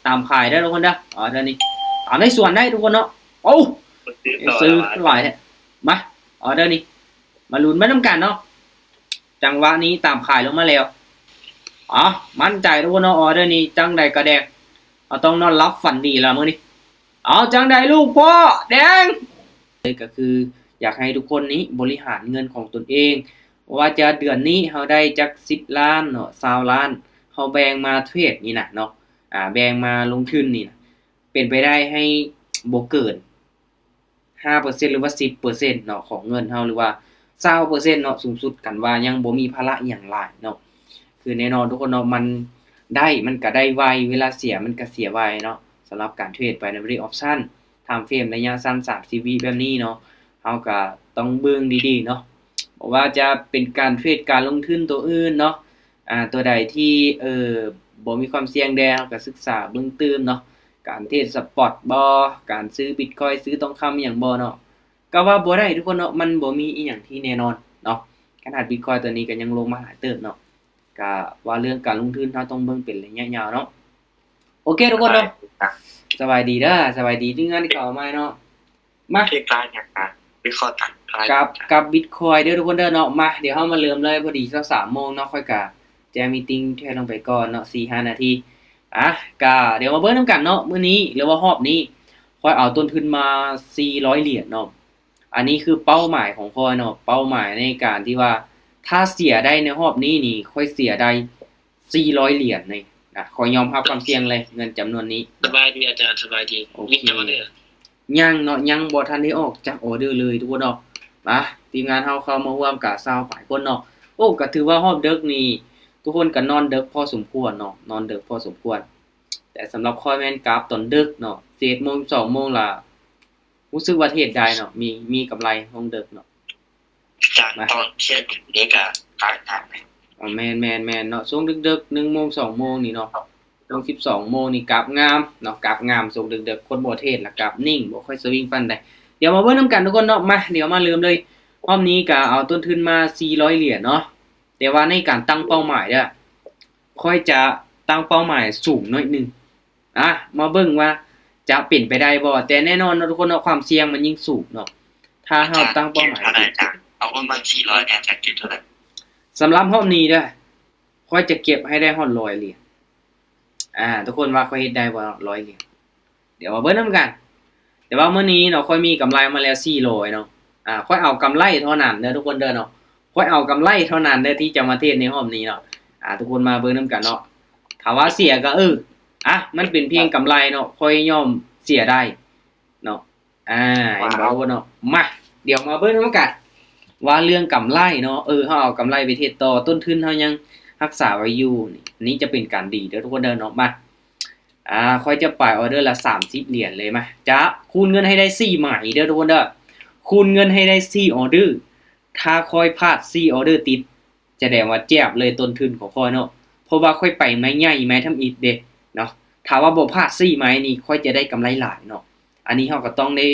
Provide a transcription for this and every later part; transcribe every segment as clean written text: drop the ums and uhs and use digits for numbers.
ตามขายได้ทุกคนเด้อออเดอร์นี้ตามได้ส่วนได้ทุกคนเนาะโอ้ซื้อหลายแท้มาออเดอร์นี้มาลุ้นไม่ต้องการเนาะจังหวะนี้ตามขายลงมาแล้วอ๋อมั่นใจทุกคนเนาะออเดอร์นี้จังใดกระแดงเราต้องนอนรับฝันดีแล้วมื้อนี้เอาจังใดลูกพ่อแดงเลยก็คืออยากให้ทุกคนนี้บริหารเงินของตนเองว่าจะเดือนนี้เฮาได้จัก10ล้านเนาะ20ล้านเฮาแบ่งมาเทรดนี่น่ะเนาะแบ่งมาลงทุนนี่นะเป็นไปได้ให้บ่เกิน 5% หรือว่า 10% เนาะของเงินเฮาหรือว่า20%เนาะสูงสุดกันว่ายังบ่มีภาระอิหยังหลายเนาะคือแน่นอนทุกคนเนาะมันก็ได้ไวเวลาเสียมันก็เสียไวเนาะสำหรับการเทรด binary option time frame ระยะสั้น30วิแบบนี้เนาะเฮาก็ต้องเบิ่งดีๆเนาะบ่ว่าจะเป็นการเทรดการลงทุนตัวอื่นเนาะตัวใดที่บ่มีความเสี่ยงแดเฮาก็ศึกษาเบิ่งตื่มเนาะการเทรดสปอตบ่การซื้อบิตคอยน์ซื้อทองคำอิหยังบ่เนาะก็ว่าบ่ได้ทุกคนเนาะมันบ่มีอิหยังที่แน่นอนเนาะขนาดบิตคอยน์ตัวนี้ก็ยังลงมาหลายเติบเนาะก็ว่าเรื่องการลงทุนเราต้องเบิ่งเป็นระยะยาวเนาะโอเคทุกคนเนาะสบายดีเด้อสบายดีที่งานที่เข้ามาเนาะมาเทคลายอย่างนะวิเคราะห์ตัดกับบิตคอยน์เด้อทุกคนเด้อเนาะมาเดี๋ยวเฮามาเริ่มเลยพอดีสัก 3:00 นเนาะค่อยกะแจมมีตติงแค่ลงไปก่อนเนาะ 4-5 นาทีก็เดี๋ยวมาเบิ่งนำกันเนาะมื้อนี้หรือว่ารอบนี้ค่อยเอาต้นทุนมา400เหรียญเนาะอันนี้คือเป้าหมายของข้อยเนาะเป้าหมายในการที่ว่าถ้าเสียได้ในรอบนี้นี่ค่อยเสียได้400เหรียญนี่ขอยอมรับความเสี่ยงเลยเงินจำนวนนี้สบายดีอาจารย์สบายดีมีจังว่าเด้อยังเนาะยังบ่ทันได้ออกจากออเดอร์เลยทุกคนเนาะทีมงานเฮาเข้ามาร่วมกับ20ปลายคนเนาะโอ้ก็ถือว่ารอบดึกนี่ทุกคนก็นอนดึกพอสมควรเนาะนอนดึกพอสมควรแต่สำหรับข้อยแม่นกราฟตอนดึกเนาะ11:00 น 12:00 นล่ะรู้สึกว่าเทรดได้เนาะมีกำไรลงดึกเนาะจากตอนเที่ยงนี้ก็ขายทางแม่นเนาะช่วงดึกๆ1:00 น 2:00 นนี่เนาะลง12:00 นนี่กราฟงามเนาะกราฟงามช่วงดึกๆคนบ่เทรดแล้วกราฟนิ่งบ่ค่อยสวิงปานใดเดี๋ยวมาเบิ่งนำกันทุกคนเนาะมาเดี๋ยวมาเริ่มเลยรอบนี้ก็เอาต้นทุนมา400เหรียญเนาะแต่ว่าในการตั้งเป้าหมายเด้อค่อยจะตั้งเป้าหมายสูงหน่อยนึงมาเบิ่งว่าจะเป็นไปได้บ่แต่แน่นอนเนาะทุกคนเนาะความเสี่ยงมันยิ่งสูงเนาะถ้าเฮาตั้งเป้าหมายเอาประมาณ400เนี่ยจะเก็บเท่าไหร่สำหรับรอบนี้เด้อค่อยจะเก็บให้ได้ฮอด100เหรียญทุกคนว่าค่อยเฮ็ดได้บ่100เหรียญเดี๋ยวมาเบิ่งนำกันแต่ว่ามื้อนี้เนาะค่อยมีกำไรมาแล้ว400เนาะค่อยเอากำไรเท่านั้นเด้อทุกคนเด้อเนาะค่อยเอากำไรเท่านั้นเด้อที่จะมาเทรดในรอบนี้เนาะทุกคนมาเบิ่งนำกันเนาะถ้าว่าเสียก็มันเป็นเพียงกำไรเนาะค่อยยอมเสียได้เนาะเห็นบ่เนาะมาเดี๋ยวมาเบิ่งนำกันว่าเรื่องกำไรเนาะเฮาเอากำไรไปเทรดต่อต้นทุนเฮายังรักษาไว้อยู่นี่จะเป็นการดีเด้อทุกคนเด้อเนาะมาค่อยจะปล่อยออเดอร์ละ30เหรียญเลยมาจะคูณเงินให้ได้4หมายเด้อทุกคนเด้อคูณเงินให้ได้4ออเดอร์ถ้าค่อยพลาด4ออเดอร์ติดจะแสดงว่าแจ็บเลยต้นทุนของค่อยเนาะเพราะว่าค่อยไปไม้ใหญ่ไม้ทำอิฐเด้เนาะถ้าว่าบ่พลาด4ไม้นี่ค่อยจะได้กำไรหลายเนาะอันนี้เฮาก็ต้องได้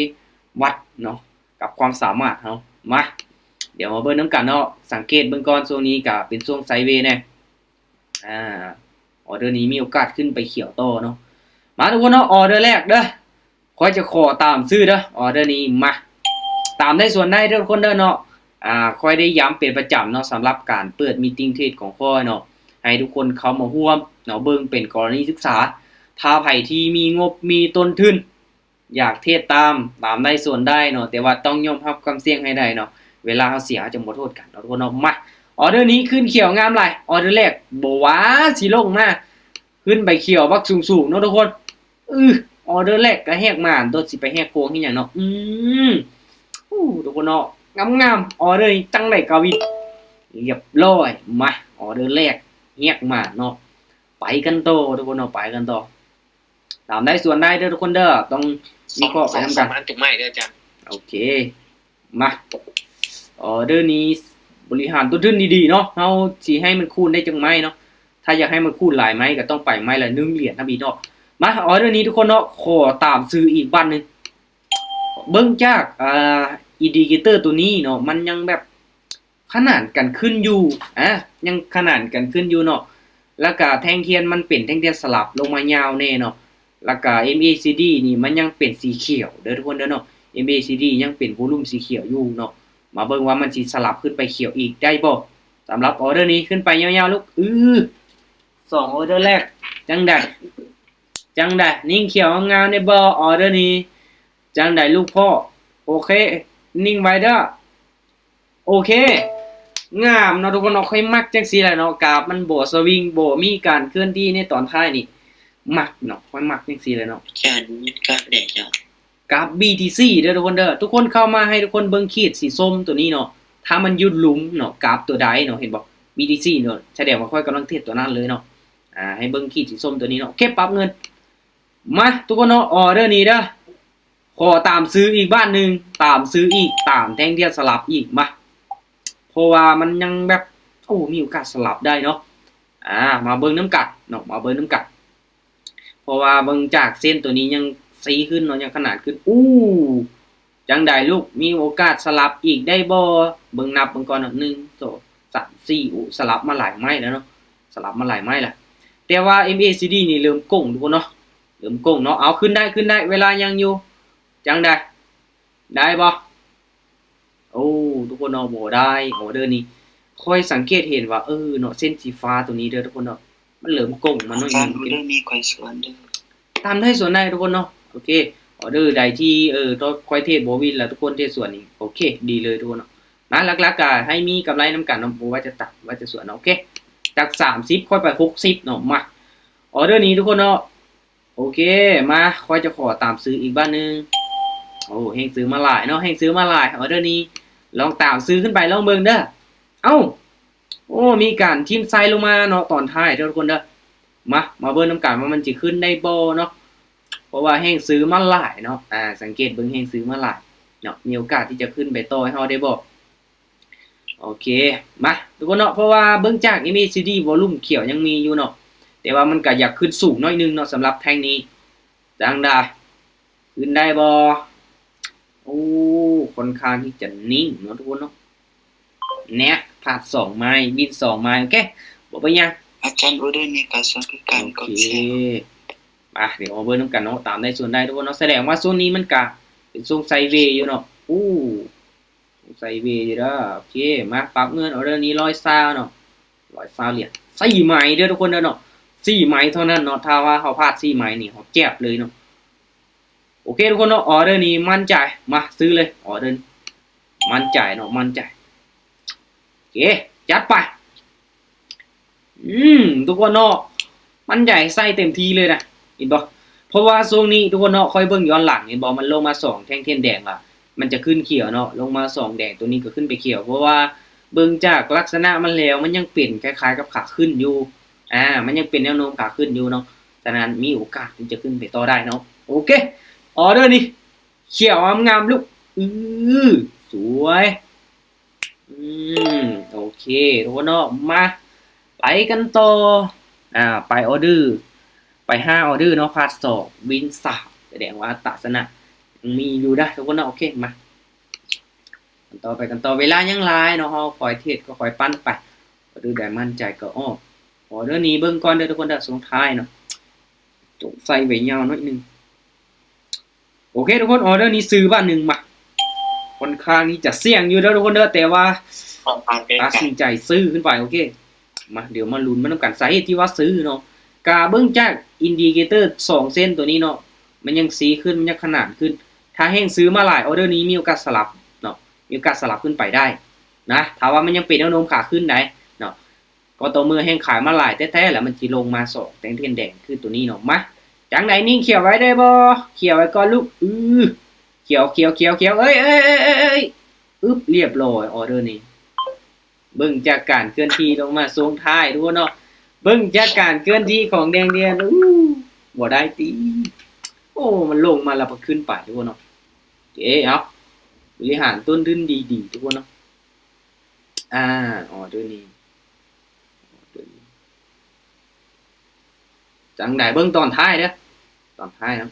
วัดเนาะกับความสามารถเฮามาเดี๋ยวมาเบิ่งนำกันเนาะสังเกตเบิ่งก่อนช่วงนี้ก็เป็นช่วงไซด์เวย์แน่ออเดอร์นี้มีโอกาสขึ้นไปเขียวโตเนาะมาทุกคนเนาะออเดอร์แรกเด้อค่อยจะขอตามซื้อเด้อออเดอร์นี้มาตามได้ส่วนได้เด้อทุกคนเด้อเนาะค่อยได้ย้ำเป็นประจำเนาะสำหรับการเปิดมีตติ้งเทรดของค่อยเนาะให้ทุกคนเข้ามาร่วมเนาะเบิ่งเป็นกรณีศึกษาถ้าไผที่มีงบมีต้นทุนอยากเทรดตามได้ส่วนได้เนาะแต่ว่าต้องยอมรับความเสี่ยงให้ได้เนาะเวลาเฮาเสียจะบ่โทษกันเนาะทุกคนเนาะมาออเดอร์นี้ขึ้นเขียวงามหลายออเดอร์แรกบ่ว่าสิลงมาขึ้นไปเขียวบักสูงๆเนาะทุกคนออเดอร์แรกก็แฮกมาตัวสิไปแฮกโค้งที่หยังเนาะทุกคนเนาะงามๆออเดอร์จังได๋กะวิเรียบร้อยมาออเดอร์แรกแฮกมาเนาะไปกันต่อทุกคนเนาะไปกันต่อตามได้ส่วนได้เด้อทุกคนเด้อต้องมีข้อไปนำกันมันถึงไม่เด้ออาจารย์โอเคมาออเดอร์นี้บริหารต้นทุนดีๆเนาะเฮาสิให้มันคูณได้จังไม้เนาะถ้าอยากให้มันคูณหลายไม้ก็ต้องไปไม้ละ1เหรียญนะพี่เนาะมาออเดอร์นี้ทุกคนเนาะขอตามซื้ออีกบันนึงเบิ่งจากอินดิเคเตอร์ตัวนี้เนาะมันยังแบบขนานกันขึ้นอยู่ยังขนานกันขึ้นอยู่เนาะแล้วก็แท่งเทียนมันเป็นแท่งเทียนสลับลงมายาวแน่เนาะ แล้วก็ MACD นี่มันยังเป็นสีเขียวเด้อทุกคนเด้อเนาะ MACD ยังเป็นวอลุ่มสีเขียวอยู่เนาะมาเบิ่งว่ามันสิสลับขึ้นไปเขียวอีกได้บ่สำหรับออเดอร์นี้ขึ้นไปยาวๆลูก2ออเดอร์แรกจังไดนิ่งเขียวงามในบ่ออเดอร์นี้จังไดลูกพ่อโอเคนิ่งไว้เด้อโอเคงามเนาะทุกคนเนาะค่อยมักจังซี่แหละเนาะกราฟมันบ่สวิงบ่มีการเคลื่อนที่ในตอนท้ายนี่มักเนาะค่อยมักจังซี่เลยเนาะ แค่นี้ก็เด็กแล้ว กราฟ BTC เด้อทุกคนเด้อทุกคนเข้ามาให้ทุกคนเบิ่งขีดสีส้มตัวนี้เนาะถ้ามันหยุดหลุมเนาะกราฟตัวใดเนาะเห็นบ่ BTC เนาะแสดงว่าค่อยกำลังเทรดตัวนั้นเลยเนาะให้เบิ่งขีดสีส้มตัวนี้เนาะโอเคปรับเงินมาทุกคนเนาะออเดอร์นี้เด้อขอตามซื้ออีกบ้านนึงตามซื้ออีกตามแท่งเทียบสลับอีกมาเพราะว่ามันยังแบบมีโอกาสสลับได้เนาะมาเบิ่งน้ำกัดเนาะมาเบิ่งน้ำกัดเพราะว่าเบิ่งจากเส้นตัวนี้ยังสีขึ้นเนาะยังขนาดขึ้นจังใดลูกมีโอกาสสลับอีกได้บ่เบิ่งนับเบิ่งก่อนเนาะ1 2 3 4สลับมาหลายไม้แล้วเนาะสลับมาหลายไม้แล้วแต่ว่า MACD นี่เริ่มโก่งทุกคนเนาะเริ่มโก่งเนาะเอาขึ้นได้เวลายังอยู่จังได้บ่ทุกคนเนาะบ่ได้ออเดอร์นี้ค่อยสังเกตเห็นว่าเนาะเส้นสีฟ้าตัวนี้เด้อทุกคนเนาะมันเริ่มโก่งมาหน่อยนึง เรื่องมีความส่วนเด้อ ตามได้ส่วนได้ทุกคนเนาะโอเคออเดอร์ใดที่ต้องค่อยเทรดโบวินแล้วทุกคนเทรดส่วนนี้โอเคดีเลยทุกคนเนาะนะหลักๆก็ให้มีกำไรนำกันเนาะบ่ว่าจะตัดว่าจะส่วนเนาะโอเคจาก30ค่อยไป60เนาะมาออเดอร์นี้ทุกคนเนาะโอเคมาค่อยจะขอตามซื้ออีกบ้านนึงเฮงซื้อมาหลายเนาะเฮงซื้อมาหลายออเดอร์นี้ลองตามซื้อขึ้นไปลองเบิ่งเด้อมีการทิ่มไซลงมาเนาะตอนท้ายทุกคนเด้อมาเบิ่งนำกันว่ามันสิขึ้นได้บ่เนาะเพราะว่าแห้งซื้อมาหลายเนาะสังเกตเบิ่งแห้งซื้อมาหลายเนาะมีโอกาสที่จะขึ้นไปต่อให้เฮาได้บ่โอเคมาทุกคนเนาะเพราะว่าเบิ่งจาก MACD วอลุ่มเขียวยังมีอยู่เนาะแต่ว่ามันก็อยากขึ้นสูงหน่อยนึงเนาะสำหรับแท่งนี้จังได้ขึ้นได้บ่ค่อนข้างที่จะนิ่งเนาะทุกคนเนาะเนี่ยพลาด2ไม้บิน2ไม้โอเคบ่เป็นหยังอาจารย์ออเดอร์นี้ก็ส่วนคือการกดแชร์เดี๋ยวเอาเบอร์น้ำกันเนาะตามได้ส่วนได้ทุกคนเนาะแสดงว่าโซนนี้มันกะเป็นทรงไซด์เวย์อยู่เนาะไซด์เวย์อยู่เด้อโอเคมาปรับเงินออเดอร์นี้100 เนาะ100เหรียญ4ไม้เด้อทุกคนเด้อเนาะ4ไม้เท่านั้นเนาะถ้าว่าเฮาพลาด4ไม้นี่เฮาเจ็บเลยเนาะโอเคทุกคนเนาะออเดอร์นี้มั่นใจมาซื้อเลยออเดอร์มั่นใจเนาะมั่นใจโอเคจัดไปทุกคนเนาะมั่นใจใส่เต็มที่เลยนะเห็นบ่เพราะว่าช่วงนี้ทุกคนเนาะค่อยเบิ่งย้อนหลังเห็นบ่มันลงมา2แท่งเทียนแดงมันจะขึ้นเขียวเนาะลงมา2แดงตัวนี้ก็ขึ้นไปเขียวเพราะว่าเบิ่งจากลักษณะมันแล้วมันยังเป็นคล้ายๆกับขาขึ้นอยู่มันยังเป็นแนวโน้มขาขึ้นอยู่เนาะฉะนั้นมีโอกาสที่จะขึ้นไปต่อได้เนาะโอเคออเดอร์นี้เขียวงามๆลูกสวยโอเคทุกคนเนาะมาไปกันต่อไปออเดอร์ไป5ออเดอร์เนาะพาร์ท2วิน3แสดงว่าตัดสนะยังมีอยู่ได้ทุกคนเนาะโอเคมากันต่อเวลายังหลายเนาะเฮาคอยเทรดก็คอยปั้นไปออเดอร์ได้มั่นใจก็ออเดอร์นี้เบิ่งก่อนเด้อทุกคนเด้อส่งท้ายเนาะจงใส่ไว้ยาวหน่อยนึงโอเคทุกคนออเดอร์นี้ซื้อบ้านนึงมาค่อนข้างที่จะเสี่ยงอยู่แล้วทุกคนเด้อแต่ว่าตัดสินใจซื้อขึ้นไปโอเคมาเดี๋ยวมาลุ้นมันนำกันสาเหตุที่ว่าซื้อเนาะกาเบิ่งจากอินดิเคเตอร์2เส้นตัวนี้เนาะมันยังสีขึ้นมันยังขนาดขึ้นถ้าแห้งซื้อมาหลายออเดอร์นี้มีโอกาสสลับเนาะมีโอกาสสลับขึ้นไปได้นะถ้าว่ามันยังเป็นแนวโน้มขาขึ้นได้เนาะก็ต่อเมื่อแห้งขายมาหลายแท้ๆแล้วมันสิลงมา2แท่งเทียนแดงคือตัวนี้เนาะมาจังไดนิ่งเขียวไว้ได้บ่เขียวไว้ก่อนลูกเขียวเอ้ยเรียบร้อยออเดอร์นี้เบิ่งจากการเคลื่อนที่ลงมาทรงท้ายทุกคนเนาะเบิ่งจากการเคลื่อนที่ของแดงเดียนบ่ได้ติมันลงมาแล้วก็ขึ้นไปทุกคนเนาะโอเคเอาบริหารต้นทุนดีๆทุกคนเนาะออเดอร์นี้จังไดเบิ่งตอนท้ายเด้อตอนท้ายนะ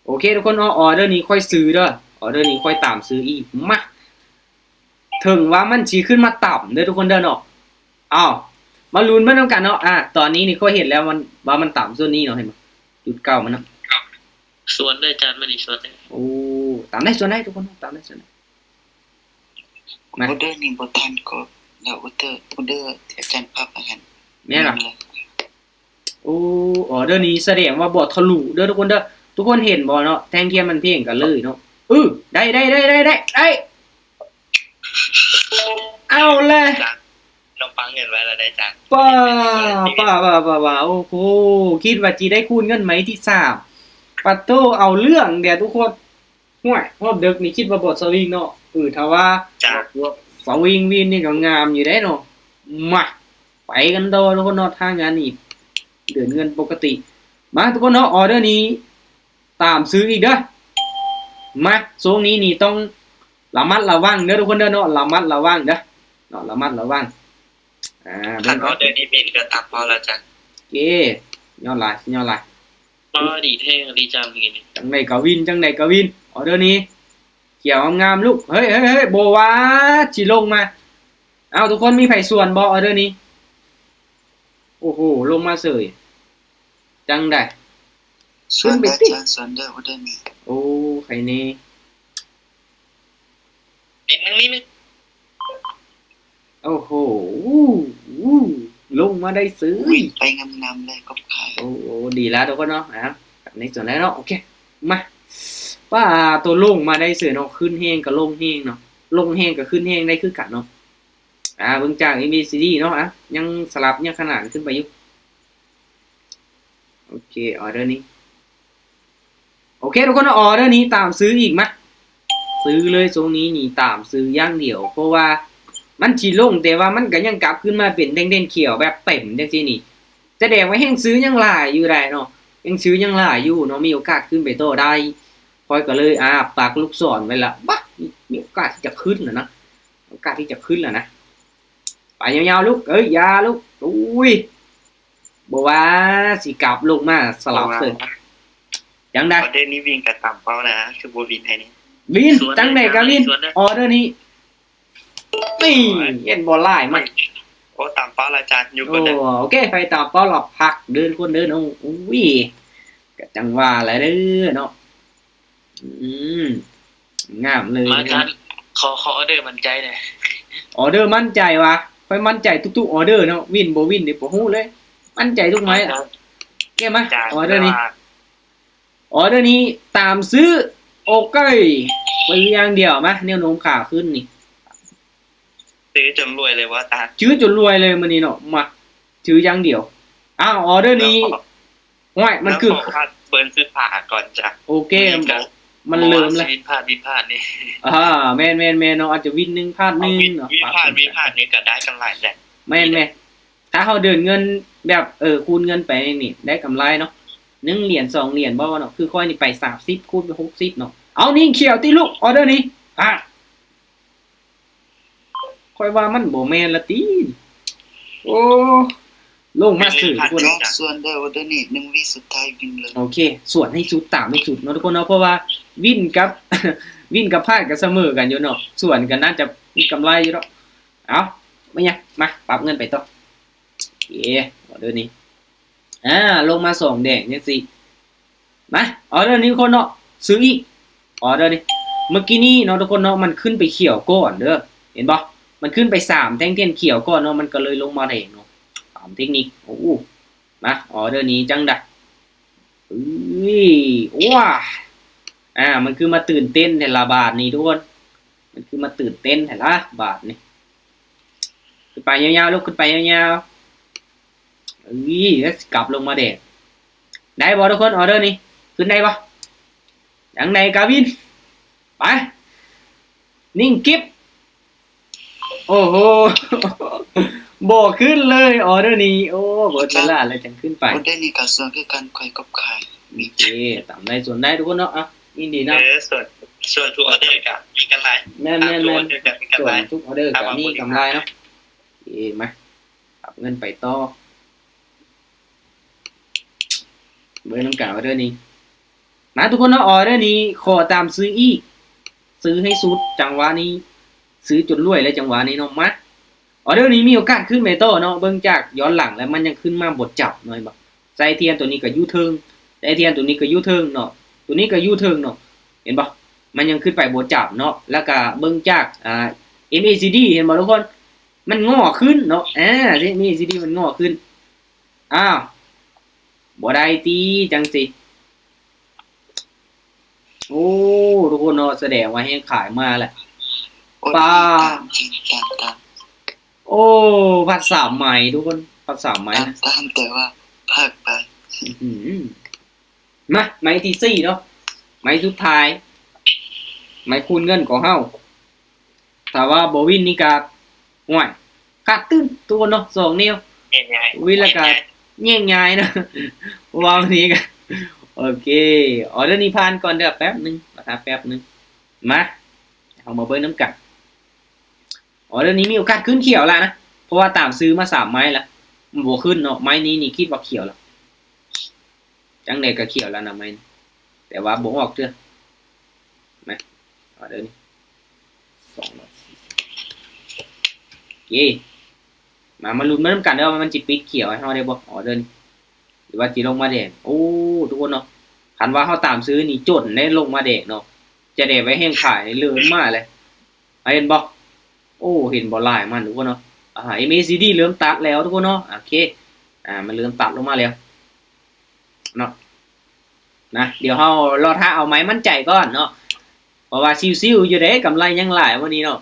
โอเคทุกคนออเดอร์นี้ค่อยซื้อเด้อออเดอร์นี้ค่อยตามซื้ออีกมาถึงว่ามันสิขึ้นมาต่ำเด้อทุกคนเด้อเนาะมาลุ้นมันนำกันเนาะตอนนี้นี่ค่อยเห็นแล้วมันว่ามันต่ำส่วนนี้เนาะเห็นบ่ จุดเก่ามันเนาะ ส่วนได้จานมันอีกส่วนหนึง โอ้ตามได้ส่วนได้ทุกคนตามได้ส่วนได้ ออเดอร์นี่บ่ทันก็แล้วออเดอร์ที่อาจารย์ภาพอาหาร แม่นล่ะโอ้ออเดอร์นี้แสดงว่าบ่ทะลุเด้อทุกคนเด้อทุกคนเห็นบ่เนาะแทงเทียมมันเพ่งกันเลยเนาะได้เอาเลย จานเราปังเงินไว้แล้วได้จาน ป้าโอ้โหคิดว่าจีได้คูณเงินไหมที่3ปัตโตเอาเรื่องเดี๋ยวทุกคนห่วยรอบดึกนี่คิดว่าบ่สวิงเนาะถ้าว่า จาน สวิงวินนี่ก็งามอยู่ได้เนาะมาไปกันต่อทุกคนเนาะทางงานนี่เดือนเงินปกติมาทุกคนเนาะออเดอร์นี้ตามซื้ออีกเด้อมาช่วงนี้นี่ต้องระมัดระวังเด้อทุกคนเด้อเนาะระมัดระวังเด้อเนาะระมัดระวังเบิ่ คั ง น ก่ อ อ อน เดอร์นี้บินก็ตามพอแล้วจาน โอเคย้อนหลาย ก็ดีแท่งดีจานเมื่อกี้นี่ จังไดก็วินออเดอร์นี้เขียวงามๆลูกเฮ้ยโบวาสิลงมาเอาทุกคนมีไผส่วนบ่ออเดอร์นี้โอ้โหลงมาเสยจังได ส่วนได้จานส่วนได้ออเดอร์นี้ โอ้ไข่เน่ นิดนึง โอ้โหลงมาได้ซื้อ วิ่งไปงามๆเลยก็ขาย โอ้ดีแล้วทุกคนเนาะในส่วนได้เนาะโอเคมาป้าตัวลงมาได้ซื้อเนาะขึ้นแห้งกับลงแห้งเนาะลงแห้งกับขึ้นแห้งได้คือกันเนาะเบิ่งจาก ABCD เนาะยังสลับยังขนานขึ้นไปอยู่โอเคออเดอร์นี้โอเคทุกคนออเดอร์นี้ตามซื้ออีกมั้ยซื้อเลยตรงนี้นี่ตามซื้ออย่างเดียวเพราะว่ามันสิลงแต่ว่ามันก็ยังกลับขึ้นมาเป็นแดงๆเขียวแบบเต็มจังซี่นี่แสดงว่าแห้งซื้อยังหลายอยู่ได้เนาะยังซื้อยังหลายอยู่เนาะมีโอกาสขึ้นไปโตได้คอยก็เลยปักลูกศรไว้ละบัดมีโอกาสที่จะขึ้นแล้วนะโอกาสที่จะขึ้นแล้วนะไปยาวๆลูกอยาลูกอุ้ยบ่ว่าสิกลับลงมาสลับเสิจังได๋ ออเดอร์นี้วิ่งก็ตามเป้านะคือบ่วิ่งให้นี่ วินจังได๋ก็วินออเดอร์นี้นี่เห็นบ่หลายมัน โอ้ตามเป้าละจานอยู่ โอ้ ก็ได้ โอเคไปต่อเป้าหลอกพักเดินคนเดินเอาอุ้ยก็จังว่าแหละเด้อเนาะงามเลย มาจานขอออเดอร์มันใจหน่อย ออเดอร์มั่นใจวะค่อยมั่นใจทุกๆออเดอร์เนาะวินบ่วินนี่บ่ฮู้เลยมั่นใจทุกไม้เก็บมา จาน ออเดอร์นี้ตามซื้อโอเคไปอย่างเดียวมาแนวโน้มขาขึ้นนี่ ซื้อจนรวยเลยว่าตา ชื่อจนรวยเลยมื้อนี้เนาะมาชื่ออย่างเดียวอ้าวออเดอร์นี้ห้วยมันคือ แล้วขอพาเบิร์นซื้อผ่าก่อนจ้ะ โอเคมันเริ่มแล้ว วินพลาดนี่ แม่นเนาะอาจจะวิน1พลาด1เนาะ วิพาดนี่ก็ได้กันหลายแหละ แม่นถ้าเฮาเดินเงินแบบคูณเงินไปนี่ได้กำไรเนาะ1เหรียญ2เหรียญบ่เนาะคือค่อยนี่ไป30คูณไป60เนาะเอานี่เขียวติลูกออเดอร์นี้ค่อยว่ามันบ่แม่นละติโอ้ลงมาซื้อทุกคน ส่วนได้ออเดอร์นี้1วิสุดท้ายวิ่งเลย โอเคส่วนให้สุดตามให้สุดเนาะทุกคนเนาะเพราะว่าวินกับ วินกับพลาดก็เสมอกันอยู่เนาะส่วนก็น่าจะมีกำไรอยู่เนาะเอาไม่ยังมาปรับเงินไปต่อโอเคออเดอร์นี้ลงมา2แดงจังซี่มาออเดอร์นี้ทุกคนเนาะซื้ออีกออเดอร์นี้เมื่อกี้นี้เนาะทุกคนเนาะมันขึ้นไปเขียวก่อนเด้อเห็นบ่มันขึ้นไป3แท่งเทียนเขียวก่อนเนาะมันก็เลยลงมาแดงเนาะตามเทคนิคโอ้มาออเดอร์นี้จังได๋ว้ามันคือมาตื่นเต้นแต่ละบาทนี่ทุกคนมันคือมาตื่นเต้นแต่ละบาทนี่ขึ้นไปยาวๆลูกขึ้นไปยาวๆแล้วกลับลงมาแดงได้บ่ทุกคนออเดอร์นี้ขึ้นได้บ่อย่างไหนกาวินไปนิ่งกิ๊บโอ้โห บ่ขึ้นเลยออเดอร์นี้โอ้เบิดเวลาแล้วจังขึ้นไป ออเดอร์นี้ก็ส่วนคือการค่อยกับขายมี โอเคตามได้ส่วนได้ทุกคนเนาะยินดีนะ ส่วนทุกออเดอร์ก็มีกันหลาย แม่น ส่วนมีกัน ส่ว หลาย นทุกออเดอร์ก็มีกำไรเนาะโอเคมาปรับเงินไปต่อเบอร์น้ำกาออเดอร์นี้มาทุกคนเนาะออเดอร์นี้ขอตามซื้ออีกซื้อให้สุดจังหวะนี้ซื้อจนรวยเลยจังหวะนี้เนาะมาออเดอร์นี้มีโอกาสขึ้นไปต่อเนาะเบิ่งจากย้อนหลังแล้วมันยังขึ้นมาบทจับหน่อยบ่ใจเทียนตัวนี้ก็อยู่เทิง แต่ไอ้เทียนตัวนี้ก็อยู่เทิงเนาะตัวนี้ก็อยู่เทิงเนาะเห็นบ่มันยังขึ้นไปบ่จับเนาะแล้วก็เบิ่งจากMACD เห็นบ่ทุกคนมันงอขึ้นเนาะMACD มันงอขึ้นอ้าวบ่ได้ติจังสิโอ้ทุกคนเนาะแสดงว่าแฮงขายมาแหละ ปาจริงตาม โอ้ผัดสามไหมทุกคนผัดสามไหมนะ ตามแต่ว่าภาคไป อื้อหือมาไหมที่สี่เนาะไหมสุดท้ายไหมคูณเงินของเฮาถ้าว่าบ่วินนี่ก็ห่วยขาดตื้นตัวเนาะ2นิ้ว ง่ายๆ วินแล้วก็แย่งยายเนาะวางนี้ก็โอเคออเดอร์นี้ผ่านก่อนเด้อแป๊บนึงนะครับแป๊บนึงมาเอามาเบิ่งน้ำกันออเดอร์นี้มีโอกาสขึ้นเขียวแล้วนะเพราะว่าตามซื้อมา3ไม้แล้วมันบ่ขึ้นเนาะไม้นี้นี่คิดว่าเขียวแล้วจังได๋ก็เขียวแล้วนะไม้นี้แต่ว่าบ่ออกเด้อมาออเดอร์นี้240โอเคมาลุ้นมานํกันเด้อว่ามันสิปิดเขียวให้เฮาได้บ่ออเดอร์นี้หรือว่าสิลงมาแดงโอ้ทุกคนเนาะคันว่าเฮาตามซื้อนี่จนได้ลงมาแดงเนาะจะได้ไว้แห้งขายเลื่อนมาเลยเห็นบ่โอ้เห็นบ่ลายมันทุกคนเนาะMACD เริ่มตัดแล้วทุกคนเนาะโอเคมันเริ่มตัดลงมาแล้วเนาะนะเดี๋ยวเฮารอท่าเอาไม้มั่นใจก่อนเนาะเพราะว่าซิวๆอยู่เด้กำไรยังหลายมื้อนี้เนาะ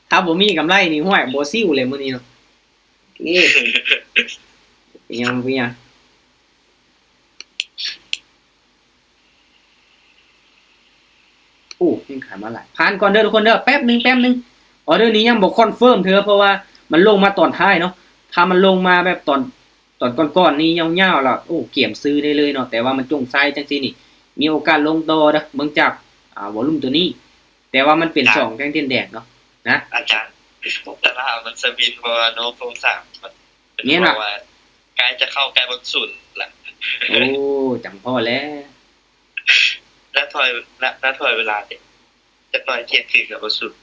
ถ้าบ่มีกำไรนี่ห้วยบ่ซิวเลยมื้อนี้เนาะโอเคเป็นยังโอ้ยังขายมาหลายผ่านก่อนเด้อทุกคนเด้อแป๊บนึงออเดอร์นี้ยังบ่คอนเฟิร์มเถอะเพราะว่ามันลงมาตอนท้ายเนาะถ้ามันลงมาแบบตอนก่อนๆนี่ยาวๆแล้วโอ้เกี่ยมซื้อได้เลยเนาะแต่ว่ามันจงไซจังซี่นี่มีโอกาสลงต่อเด้อเบิ่งจากวอลุ่มตัวนี้ แต่ว่ามันเป็น2แท่งเทียนแดงเนาะนะ อาจารย์แต่ละมันสวินเพราะว่าโน้ตโครงสร้างมันเป็น เนี่ย เพ น่ะ ราะว่าใกล้จะเข้าใกล้บนศูนย์ละ โอ้จังพอแล้ว แล้วถอยเวลาเด็กจะหน่อยเที่ยงคืนกับบนศูนย์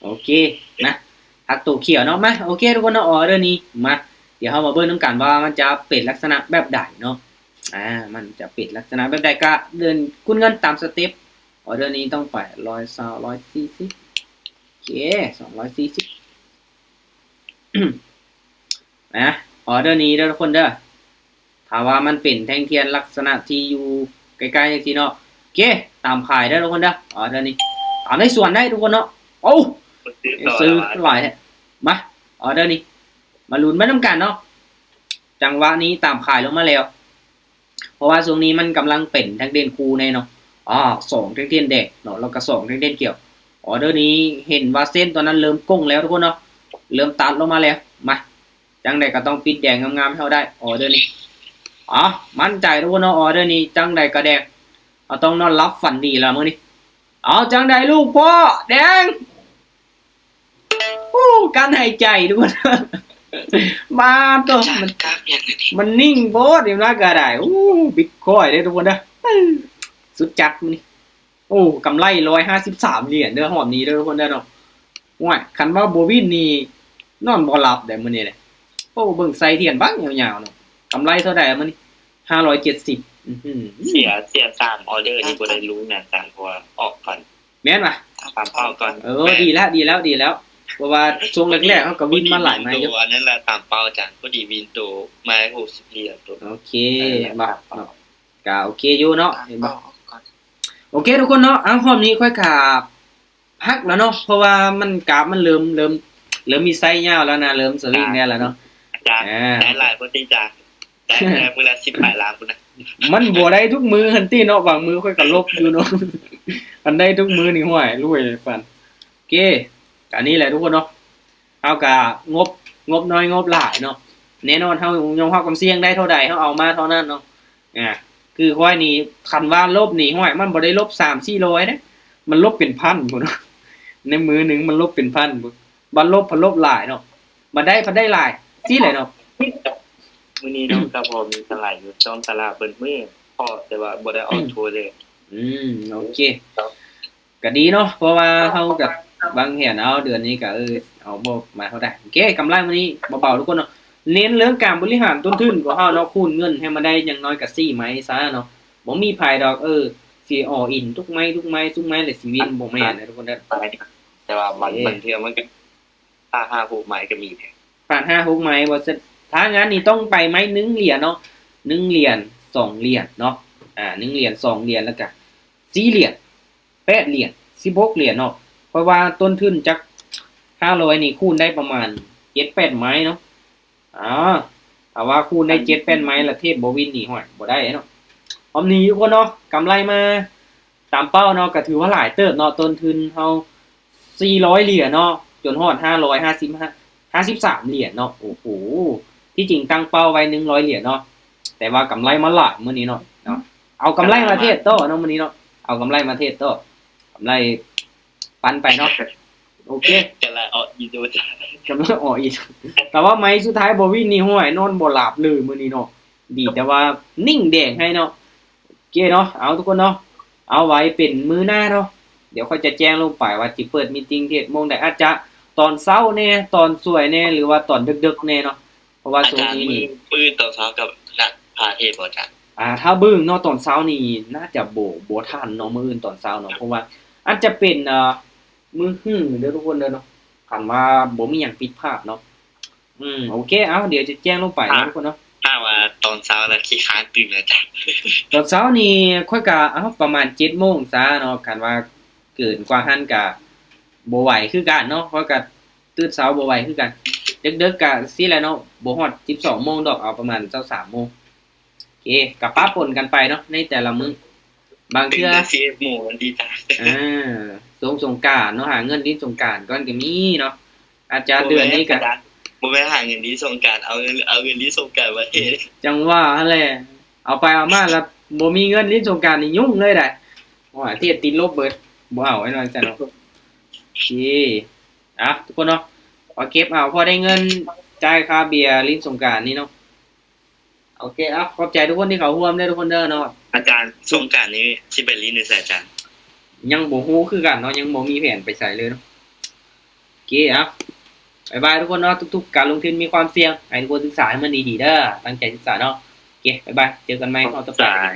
โอเคนะทักตัวเขียวเนาะมาโอเคทุกคนเนาะออเดอร์นี้มาเดี๋ยวเฮามาเบิ่งนำกันว่ามันจะเป็นลักษณะแบบใดเนาะมันจะเป็นลักษณะแบบใดก็เดินคุณเงินตามสเต็ปออเดอร์นี้ต้องไป120 140โอเค240นะออเดอร์นี้เด้อทุกคนเด้อถ้าว่ามันเป็นแท่งเทียนลักษณะที่อยู่ใกล้ๆจังซี่เนาะโอเคตามขายได้อทุกคนเด้อออเดอร์นี้ตามในส่วนได้ทุกคนเนาะโอ้ ซื้อหลายแท้มาออเดอร์นี้มาลุ้นมานํกันเนาะจังหวะนี้ตามขายลงมาแล้วเพราะว่าช่วงนี้มันกำลังเป็นแท่งเด่นคูในเนาะ2แท่งเทียนแดงเนาะแล้วก็2แท่งเด่นเกี่ยวออเดอร์นี้เห็นว่าเส้นตัวนั้นเริ่มก้งแล้วทุกคนเนาะเริ่มตัดลงมาแล้วมาจังใดก็ต้องปิดแดงงามๆให้เฮาได้ออเดอร์นี้มั่นใจทุกคนเนาะออเดอร์นี้จังใดก็แดงเอาต้องนอนรับฝันดีแล้วมื้อนี้เอาจังใดลูกพ่อแดงการหายใจทุกคน มาตัว จา มัน กราฟอย่างนี้ มันนิ่งโพดเดี๋ยวนะก็ได้บิ๊กคอยได้ทุกคนนะสุดจัดมันนี่กำไร153เหรียญเด้อหอมนี้เด้อทุกคนเด้อเนาะว้ายคันว่าบ่วินนี่นอนบ่หลับได้มื้อนี้แหละเบิ่งใส่เทียนบักยาวๆเนาะกำไรเท่าใดมื้อนี้570เสีย3ออเดอร์นี่บ่ได้รู้นะอาจารย์เพราะว่าออกก่อน แม่นป่ะ ตามเป้าก่อน ดีแล้วเพราะว่าช่วงแรกๆเฮาก็วินมาหลายไม้อยู่ อันนั้นแหละตามเป้าอาจารย์พอดีวินโตมา60เหรียญตัว โอเคบ่ก็โอเคอยู่เนาะเห็นบ่ ก่อน โอเคทุกคนเนาะรอบนี้ค่อยขาพักแล้วเนาะเพราะว่ามันกราฟมันเริ่มมีไซส์ยาวแล้วนะเริ่มสวิงได้แล้วเนาะ อาจารย์ได้หลายคนที่จะได้มื้อละ18ล้านพุ่นนะ มันบ่ได้ทุกมือหันติเนาะบางมือค่อยก็ลบอยู่เนาะ อันได้ทุกมือนี่ห้วยรวยปันโอเคก็นี้แหละทุกคนเนาะเฮาก็งบน้อยงบหลายเนาะแน่นอนเฮายอมรับความเสี่ยงได้เท่าใดเฮาเอามาเท่านั้นเนาะคือค่อยนี่คันว่าลบนี่ห้วยมันบ่ได้ลบ3-400เด้มันลบเป็นพันพุ่นเนาะในมือหนึงมันลบเป็นพันพุ่นบ่ลบพอลบหลายเนาะบ่ได้พอได้หลายสิแหละเนาะ มื้อนี้น้องก็พอมีตลาดอยู่จอมตลาดเบิ่นมื้อพอแต่ว่าบ่ได้ออกทัวร์เลย โอเคก็ดีเนาะเพราะว่าเฮากับวางแผนเอาเดือนนี้ก็เอาบ่มาเท่าได้โอเคกำไรมื้อนี้เบาๆทุกคนเนาะ เน้นเรื่องการบริหารต้นทุนของเฮาเนาะคูณเงินให้มันได้อย่างน้อยก็4ไม้ซะเนาะบ่มีไผดอกสิall in ทุกไม้แล้วสิวินบ่แม่นนะทุกคนเด้อ แต่ว่ามันเทื่อมันก็ถ้า5ผู้หมายก็มีแท้ ผ่าน5-6ไม้บ่ซะถ้างั้นนี่ต้องไปไม้1เหรียญเนาะ1เหรียญ2เหรียญเนาะ1เหรียญ2เหรียญแล้วก็4เหรียญ8เหรียญ16เหรียญเนาะเพราะว่าต้นทุนจัก500นี่คูณได้ประมาณ7-8ไม้เนาะถ้าว่าคูณได้7-8ไม้ละเทพบ่วินนี่ห้อยบ่ได้เนาะพร้อมนี้ทุกคนเนาะกำไรมาตามเป้าเนาะก็ถือว่าหลายเติบเนาะต้นทุนเฮา400เหรียญเนาะจนฮอด53เหรียญเนาะโอ้โหที่จริงตั้งเป้าไว้100เหรียญเนาะแต่ว่ากำไรมาหลายมื้อนี้เนาะเอากำไรมาเทศโตเนาะมื้อนี้เนาะเอากำไรมาเทศโตกำไรปันไปเนาะโอเค จะละเอาอีดูจ้ะ กำลังออกอีก แต่ว่าไม้สุดท้ายบ่วินนี่ห้วยนอนบ่หลับเลยมื้อนี้เนาะดีแต่ว่านิ่งแดงให้เนาะโอเคเนาะเอาทุกคนเนาะเอาไว้เป็นมื้อหน้าเนาะเดี๋ยวค่อยจะแจ้งลงไปว่าสิเปิดมีตติ้งเทศโมงใดอาจจะตอนเช้าแน่ตอนสวยแน่หรือว่าตอนดึกๆแน่เนาะเพราะว่า อา ช่วง จารย์ นี้ มื นี่ อปืนต่อเช้ากับหลักพาเทศบ่จ้ะ ถ้าบึ้งเนาะตอนเช้านี่น่าจะบ่ทันเนาะมื้ออื่นตอนเช้าเนาะเพราะว่าอาจจะเป็นมื้อฮื้อเด้อทุกคนเด้อเนาะคันว่าบ่มีหยังผิดพลาดเนาะโอเคเอาเดี๋ยวจะแจ้งลงไปเนาะทุกคนเนาะ ถ้าว่าตอนเช้าแล้วขี้ค้านตื่นแล้วจ้ะ ตอนเช้านี่ค่อยก็ประมาณ7:00 นซะเนาะคันว่าเกินกว่าหั้นก็บ่ไหวคือกันเนาะค่อยก็ตื่นเช้าบ่ไหวคือกันดึกๆก็สิแหละเนาะบ่ฮอด 12:00 นดอกเอาประมาณ23:00 นโอเคก็ปะปนกันไปเนาะในแต่ละมื้อบาง ตื่น เทื่อ แต่4 โมงมันดีจ้ะ สงกรานต์เนาะหาเงินที่สงกรานต์ก่อนก็มีเนาะอาจจะเดือนนี้ก็ บ่แม่นหาเงินดีสงกรานต์เอาเงินดีสงกรานต์มาเฮ็ด จังว่าหั่นแหละเอาไปเอามาแล้วบ่มีเงินลิ้นสงกรานต์นี่ยุ่งเลยได้ว่าเทียติดลบเบิดบ่เอาไอ้นั่นจังเนาะโอเคทุกคนเนาะพอเก็บเอาพอได้เงินจ่ายค่าเบียร์ลิ้นสงกรานต์นี่เนาะโอเคขอบใจทุกคนที่เขาร่วมเด้อทุกคนเด้อเนาะ อาจารย์สงกรานต์นี้สิไปลินอยู่ไสอาจารย์ ยังบ่ฮู้คือกันเนาะยังบ่มีแผนไปไสเลยเนาะโอเคบ๊ายบายทุกคนเนาะทุกๆการลงทุนมีความเสี่ยงให้ทุกคนศึกษาให้มันดีๆเด้อตั้งใจศึกษาเนาะโอเคบ๊ายบายเจอกันใหม่คราวต่อไป จ่าย